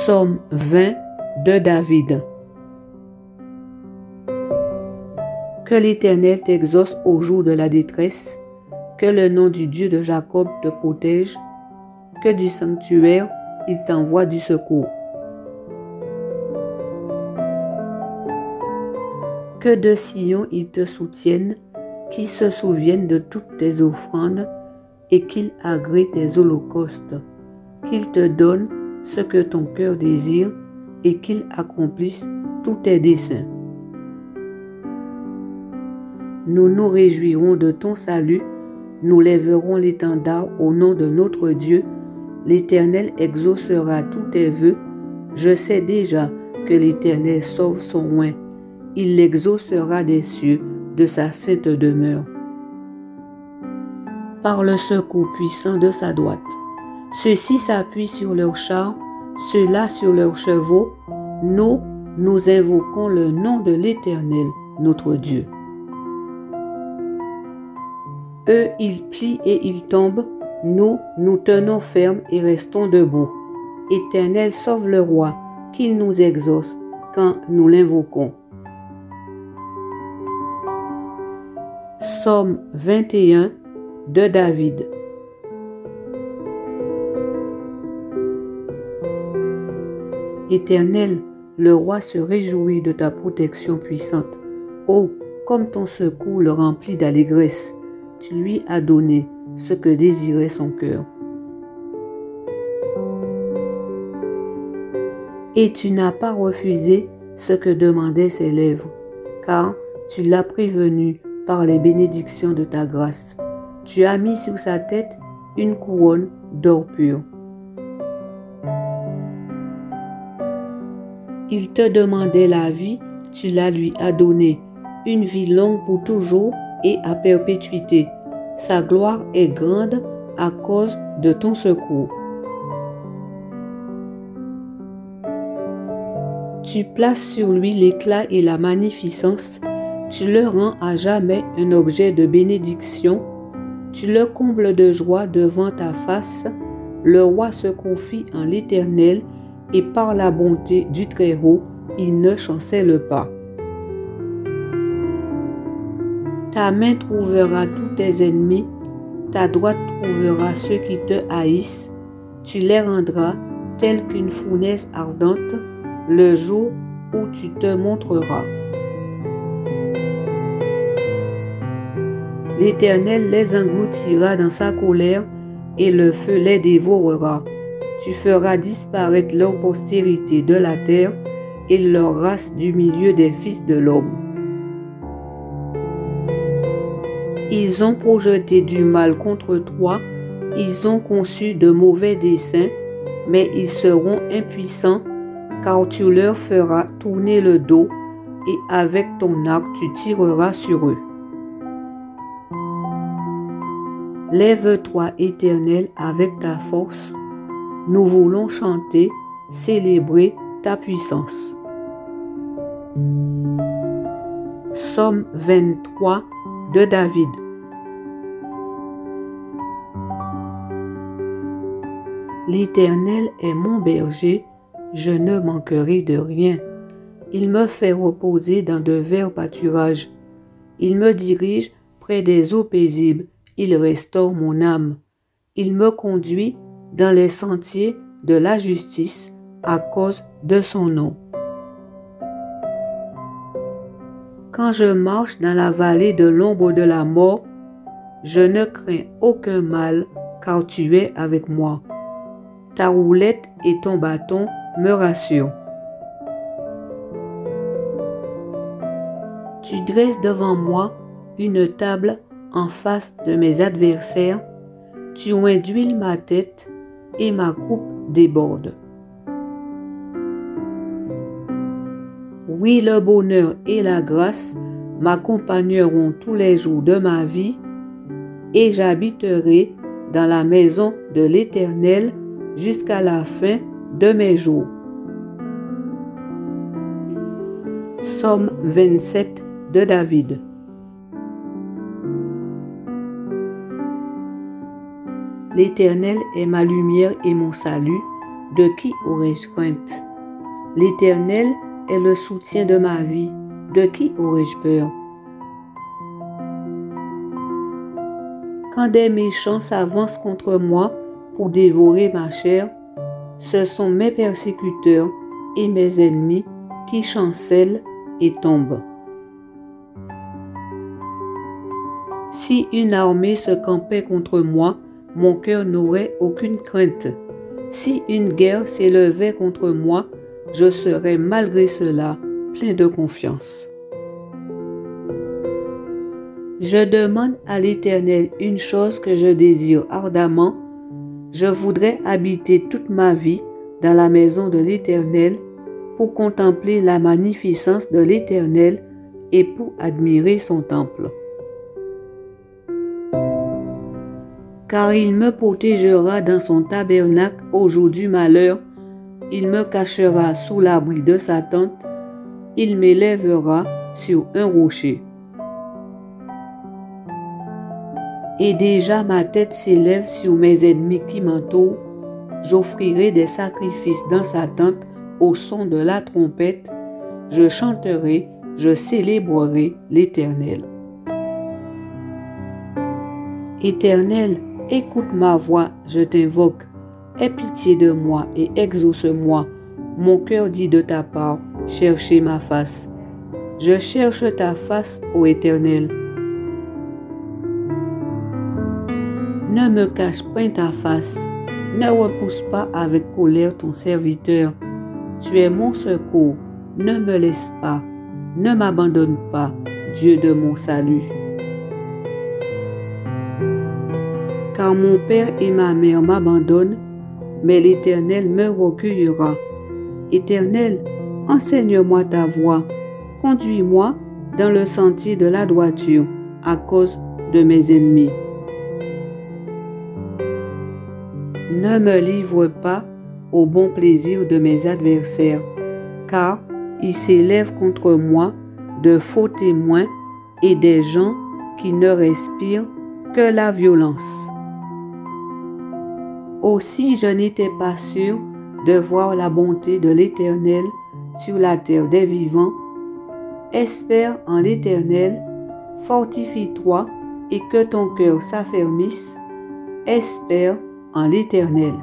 Psaume 20 de David. Que l'Éternel t'exauce au jour de la détresse, que le nom du Dieu de Jacob te protège, que du sanctuaire il t'envoie du secours. Que de Sion il te soutienne, qu'il se souvienne de toutes tes offrandes et qu'il agrée tes holocaustes, qu'il te donne ce que ton cœur désire et qu'il accomplisse tous tes desseins. Nous nous réjouirons de ton salut, nous lèverons l'étendard au nom de notre Dieu. L'Éternel exaucera tous tes vœux. Je sais déjà que l'Éternel sauve son oint. Il l'exaucera des cieux, de sa sainte demeure. Par le secours puissant de sa droite. Ceux-ci s'appuient sur leurs chars, ceux-là sur leurs chevaux. Nous invoquons le nom de l'Éternel, notre Dieu. Eux, ils plient et ils tombent. Nous tenons ferme et restons debout. Éternel, sauve le roi, qu'il nous exauce quand nous l'invoquons. Psaume 21 de David. Éternel, le roi se réjouit de ta protection puissante. Oh, comme ton secours le remplit d'allégresse, tu lui as donné ce que désirait son cœur. Et tu n'as pas refusé ce que demandaient ses lèvres, car tu l'as prévenu par les bénédictions de ta grâce. Tu as mis sur sa tête une couronne d'or pur. Il te demandait la vie, tu la lui as donnée, une vie longue pour toujours et à perpétuité. Sa gloire est grande à cause de ton secours. Tu places sur lui l'éclat et la magnificence. Tu le rends à jamais un objet de bénédiction. Tu le combles de joie devant ta face. Le roi se confie en l'Éternel et par la bonté du Très-Haut, il ne chancelle pas. Ta main trouvera tous tes ennemis, ta droite trouvera ceux qui te haïssent. Tu les rendras tels qu'une fournaise ardente le jour où tu te montreras. L'Éternel les engloutira dans sa colère et le feu les dévorera. Tu feras disparaître leur postérité de la terre et leur race du milieu des fils de l'homme. Ils ont projeté du mal contre toi, ils ont conçu de mauvais desseins, mais ils seront impuissants, car tu leur feras tourner le dos, et avec ton arc tu tireras sur eux. Lève-toi, Éternel, avec ta force. Nous voulons chanter, célébrer ta puissance. Psaume 23 de David. L'Éternel est mon berger, je ne manquerai de rien. Il me fait reposer dans de verts pâturages. Il me dirige près des eaux paisibles, il restaure mon âme. Il me conduit dans les sentiers de la justice à cause de son nom. Quand je marche dans la vallée de l'ombre de la mort, je ne crains aucun mal, car tu es avec moi. Ta roulette et ton bâton me rassurent. Tu dresses devant moi une table en face de mes adversaires. Tu induis ma tête et ma coupe déborde. Oui, le bonheur et la grâce m'accompagneront tous les jours de ma vie, et j'habiterai dans la maison de l'Éternel jusqu'à la fin de mes jours. Psaume 27 de David. L'Éternel est ma lumière et mon salut. de qui aurais-je crainte? L'Éternel est le soutien de ma vie, de qui aurais-je peur? Quand des méchants s'avancent contre moi pour dévorer ma chair, ce sont mes persécuteurs et mes ennemis qui chancellent et tombent. Si une armée se campait contre moi, mon cœur n'aurait aucune crainte. Si une guerre s'élevait contre moi, je serais malgré cela plein de confiance. Je demande à l'Éternel une chose que je désire ardemment. Je voudrais habiter toute ma vie dans la maison de l'Éternel pour contempler la magnificence de l'Éternel et pour admirer son temple. Car il me protégera dans son tabernacle au jour du malheur, il me cachera sous l'abri de sa tente, il m'élèvera sur un rocher. Et déjà ma tête s'élève sur mes ennemis qui m'entourent, j'offrirai des sacrifices dans sa tente au son de la trompette, je chanterai, je célébrerai l'Éternel. Éternel, écoute ma voix, je t'invoque. Aie pitié de moi et exauce-moi. Mon cœur dit de ta part, cherchez ma face. Je cherche ta face, ô Éternel. Ne me cache point ta face, ne repousse pas avec colère ton serviteur. Tu es mon secours, ne me laisse pas, ne m'abandonne pas, Dieu de mon salut. Car mon père et ma mère m'abandonnent, mais l'Éternel me recueillera. Éternel, enseigne-moi ta voie, conduis-moi dans le sentier de la droiture à cause de mes ennemis. Ne me livre pas au bon plaisir de mes adversaires, car ils s'élèvent contre moi de faux témoins et des gens qui ne respirent que la violence. Aussi je n'étais pas sûr de voir la bonté de l'Éternel sur la terre des vivants. Espère en l'Éternel, fortifie-toi et que ton cœur s'affermisse. Espère en l'Éternel.